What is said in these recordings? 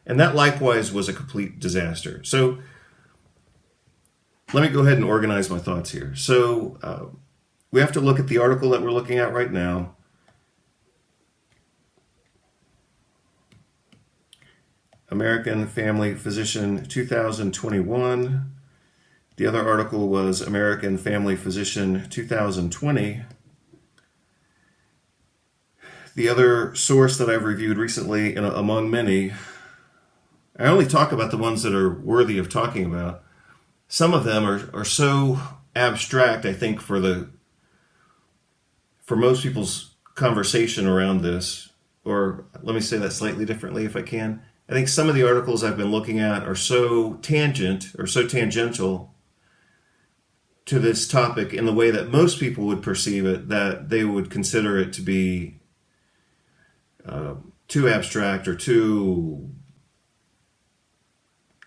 And that likewise was a complete disaster. So let me go ahead and organize my thoughts here. So we have to look at the article that we're looking at right now. American Family Physician 2021. The other article was American Family Physician 2020. The other source that I've reviewed recently, among many, I only talk about the ones that are worthy of talking about. Some of them are so abstract, I think, for most people's conversation around this, or let me say that slightly differently if I can. I think some of the articles I've been looking at are so tangential to this topic in the way that most people would perceive it, that they would consider it to be too abstract or too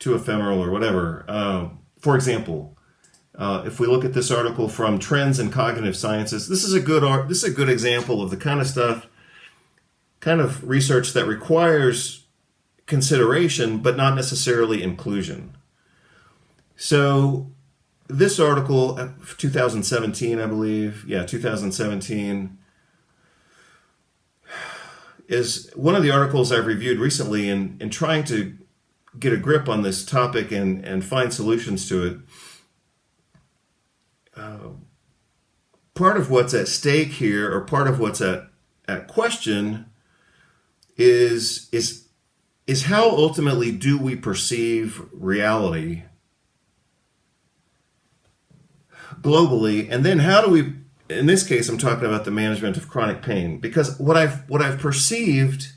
ephemeral or whatever. For example, if we look at this article from Trends in Cognitive Sciences, this is a good example of the kind of stuff, kind of research that requires consideration, but not necessarily inclusion. So this article, 2017, I believe, 2017, is one of the articles I've reviewed recently in trying to get a grip on this topic and find solutions to it. Part of what's at stake here, or part of what's at question, is how ultimately do we perceive reality globally, and then how do we, in this case I'm talking about the management of chronic pain, because what I have perceived,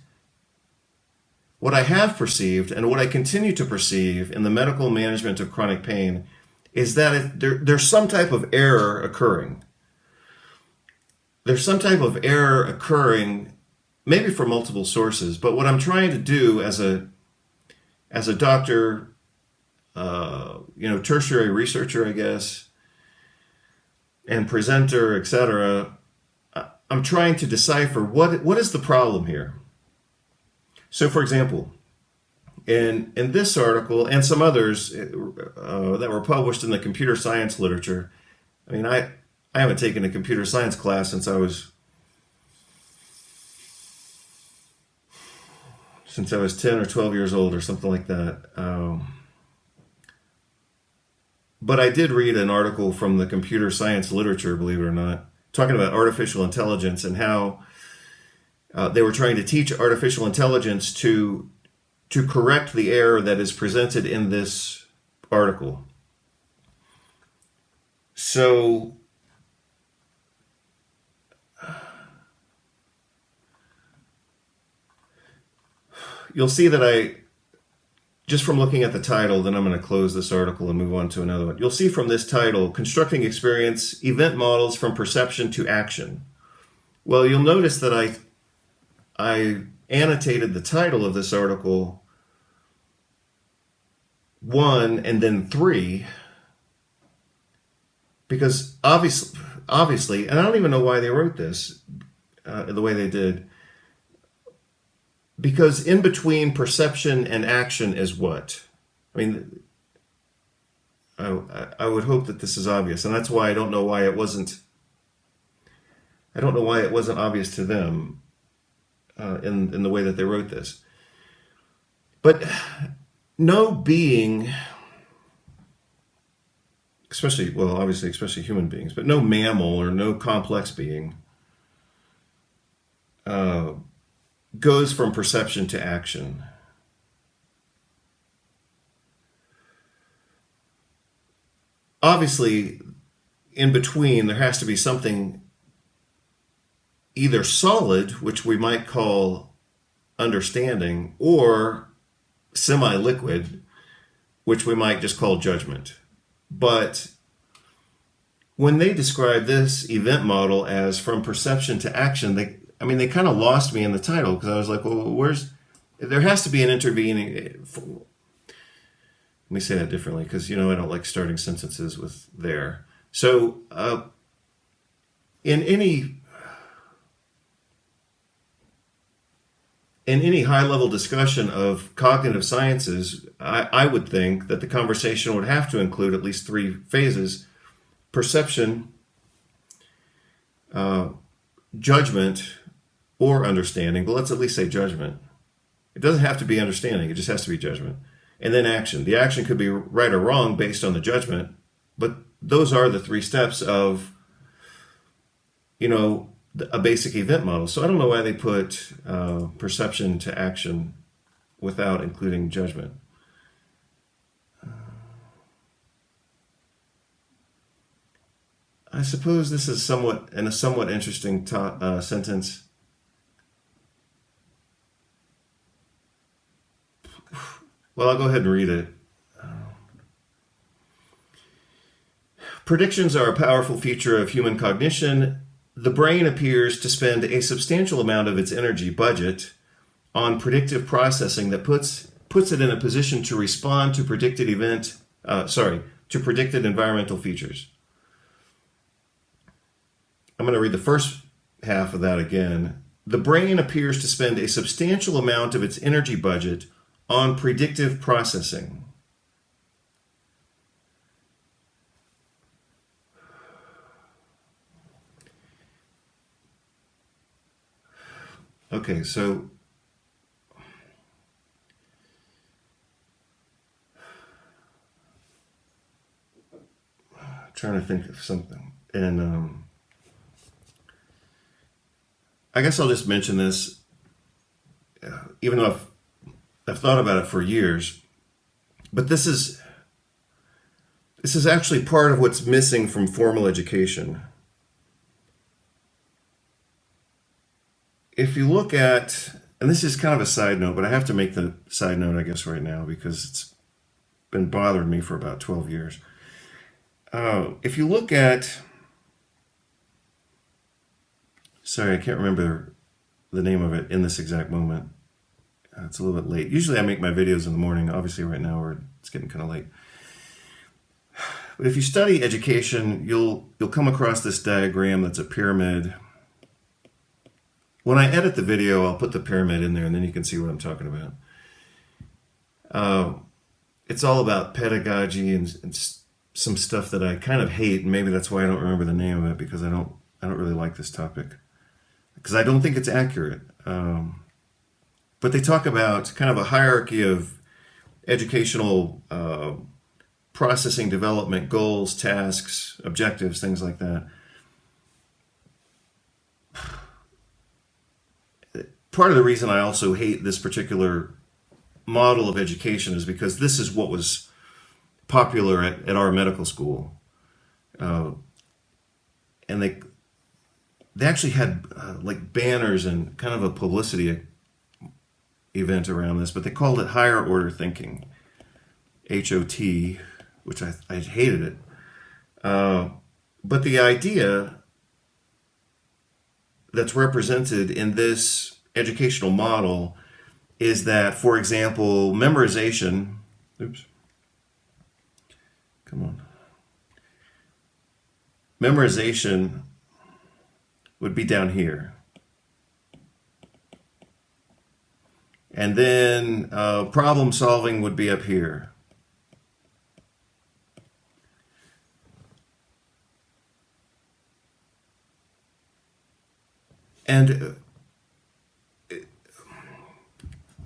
and what I continue to perceive in the medical management of chronic pain is that there's some type of error occurring. There's some type of error occurring, maybe from multiple sources, but what I'm trying to do as a doctor, tertiary researcher, I guess, and presenter, etc., I'm trying to decipher what is the problem here. So, for example, in this article and some others that were published in the computer science literature, I mean, I haven't taken a computer science class since I was 10 or 12 years old or something like that. But I did read an article from the computer science literature, believe it or not, talking about artificial intelligence and how they were trying to teach artificial intelligence to correct the error that is presented in this article. So you'll see that just from looking at the title, then I'm going to close this article and move on to another one. You'll see from this title, Constructing Experience, Event Models from Perception to Action. Well, you'll notice that I annotated the title of this article 1 and then 3, because obviously, and I don't even know why they wrote this the way they did, because in between perception and action is what? I mean, I would hope that this is obvious, and that's why I don't know why it wasn't obvious to them in the way that they wrote this. But no being, especially human beings, but no mammal or no complex being goes from perception to action. Obviously, in between, there has to be something either solid, which we might call understanding, or semi-liquid, which we might just call judgment. But when they describe this event model as from perception to action, they kind of lost me in the title, because I was like, well, there has to be an intervening. Let me say that differently, because I don't like starting sentences with there. So in any in any high-level discussion of cognitive sciences, I would think that the conversation would have to include at least three phases: perception, judgment, or understanding. But let's at least say judgment. It doesn't have to be understanding, it just has to be judgment. And then action. The action could be right or wrong based on the judgment, but those are the three steps of, a basic event model. So I don't know why they put perception to action without including judgment. I suppose this is somewhat interesting sentence. Well, I'll go ahead and read it. Predictions are a powerful feature of human cognition. The brain appears to spend a substantial amount of its energy budget on predictive processing that puts it in a position to respond to predicted environmental features. I'm going to read the first half of that again. The brain appears to spend a substantial amount of its energy budget on predictive processing. Okay, so trying to think of something, and I guess I'll just mention this, even though I've thought about it for years, but this is actually part of what's missing from formal education. If you look at, and this is kind of a side note, but I have to make the side note, I guess, right now because it's been bothering me for about 12 years. If you look at, sorry, I can't remember the name of it in this exact moment. It's a little bit late. Usually I make my videos in the morning. Obviously right now it's getting kind of late. But if you study education, you'll come across this diagram that's a pyramid. When I edit the video, I'll put the pyramid in there and then you can see what I'm talking about. It's all about pedagogy and some stuff that I kind of hate, and maybe that's why I don't remember the name of it, because I don't really like this topic, because I don't think it's accurate. But they talk about kind of a hierarchy of educational processing, development, goals, tasks, objectives, things like that. Part of the reason I also hate this particular model of education is because this is what was popular at our medical school. And they actually had like banners and kind of a publicity event around this, but they called it higher order thinking, HOT, which I hated it. But the idea that's represented in this educational model is that, for example, memorization, memorization would be down here. And then problem solving would be up here. And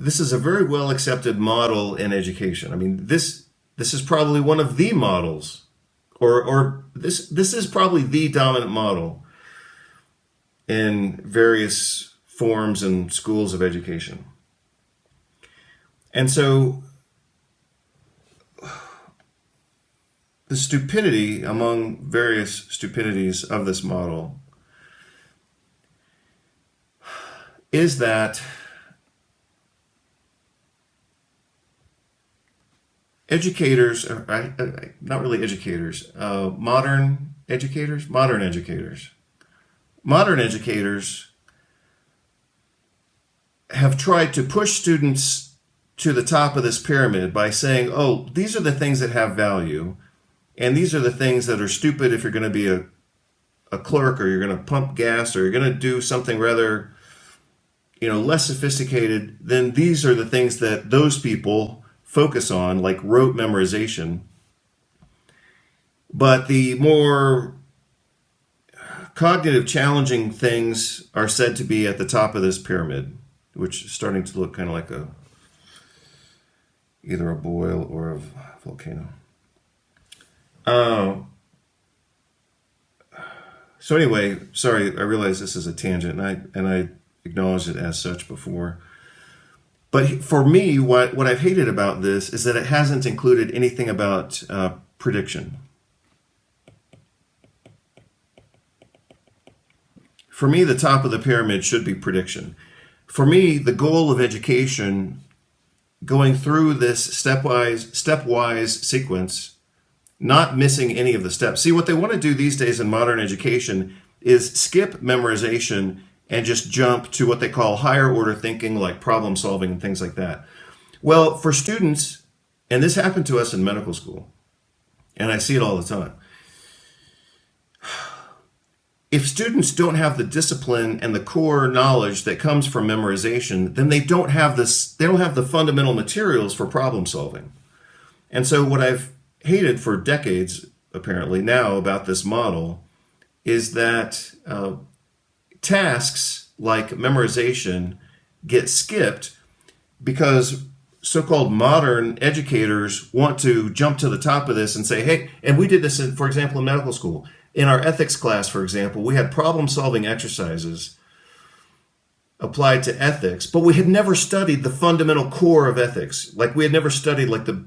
this is a very well accepted model in education. I mean, this is probably one of the models, or this is probably the dominant model in various forms and schools of education. And so the stupidity among various stupidities of this model is that educators, not really educators, modern educators have tried to push students to the top of this pyramid by saying, oh, these are the things that have value, and these are the things that are stupid if you're going to be a clerk, or you're going to pump gas, or you're going to do something rather less sophisticated, then these are the things that those people focus on, like rote memorization. But the more cognitive challenging things are said to be at the top of this pyramid, which is starting to look kind of like either a boil or a volcano. So anyway, sorry, I realize this is a tangent, and I acknowledged it as such before. But for me, what I've hated about this is that it hasn't included anything about prediction. For me, the top of the pyramid should be prediction. For me, the goal of education, going through this stepwise sequence, not missing any of the steps. See, what they want to do these days in modern education is skip memorization and just jump to what they call higher order thinking, like problem solving and things like that. Well, for students, and this happened to us in medical school, and I see it all the time. If students don't have the discipline and the core knowledge that comes from memorization, then they don't have the fundamental materials for problem solving. And so what I've hated for decades, apparently now, about this model is that tasks like memorization get skipped because so-called modern educators want to jump to the top of this and say, hey, and we did this, for example, in medical school. In our ethics class, for example, we had problem-solving exercises applied to ethics, but we had never studied the fundamental core of ethics. Like we had never studied like the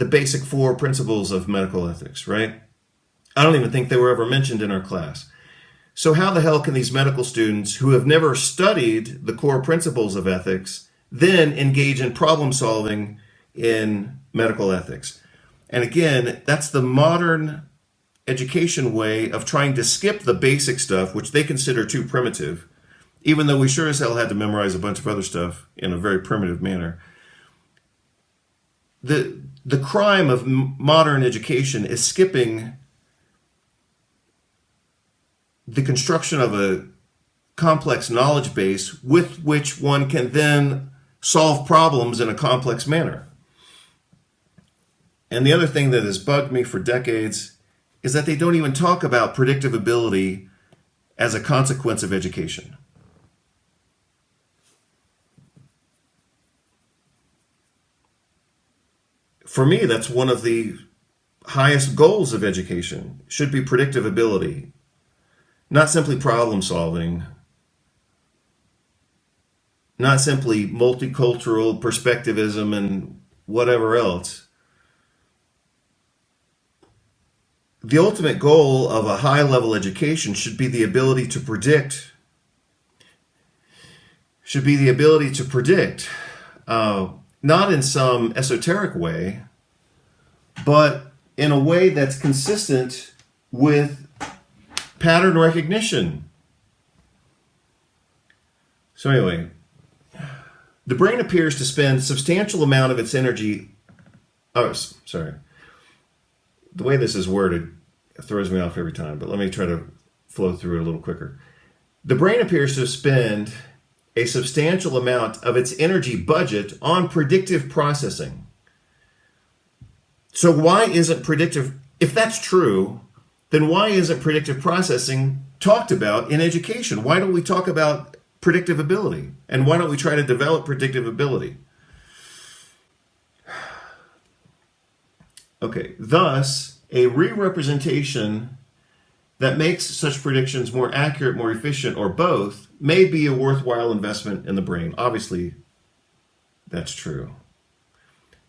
basic 4 principles of medical ethics, right? I don't even think they were ever mentioned in our class. So how the hell can these medical students who have never studied the core principles of ethics then engage in problem solving in medical ethics? And again, that's the modern education way of trying to skip the basic stuff, which they consider too primitive, even though we sure as hell had to memorize a bunch of other stuff in a very primitive manner. The crime of modern education is skipping the construction of a complex knowledge base with which one can then solve problems in a complex manner. And the other thing that has bugged me for decades is that they don't even talk about predictive ability as a consequence of education. For me, that's one of the highest goals of education, should be predictive ability, not simply problem solving, not simply multicultural perspectivism and whatever else. The ultimate goal of a high-level education should be the ability to predict. Not in some esoteric way, but in a way that's consistent with pattern recognition. So anyway, the brain appears to spend a substantial amount of its energy. The way this is worded throws me off every time, but let me try to flow through it a little quicker. The brain appears to spend a substantial amount of its energy budget on predictive processing. So why isn't if that's true, then why isn't predictive processing talked about in education? Why don't we talk about predictive ability? And why don't we try to develop predictive ability? Okay, thus, a re-representation that makes such predictions more accurate, more efficient, or both may be a worthwhile investment in the brain. Obviously, that's true.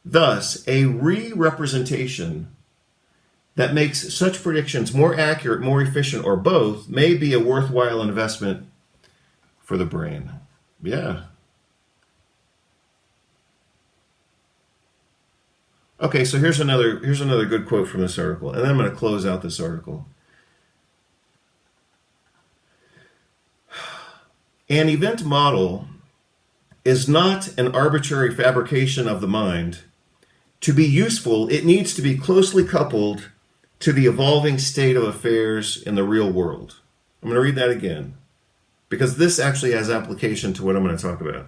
Thus, a re-representation that makes such predictions more accurate, more efficient, or both may be a worthwhile investment for the brain. Yeah. Okay, so here's another good quote from this article, and then I'm going to close out this article. An event model is not an arbitrary fabrication of the mind. To be useful, it needs to be closely coupled to the evolving state of affairs in the real world. I'm going to read that again. because this actually has application to what I'm going to talk about.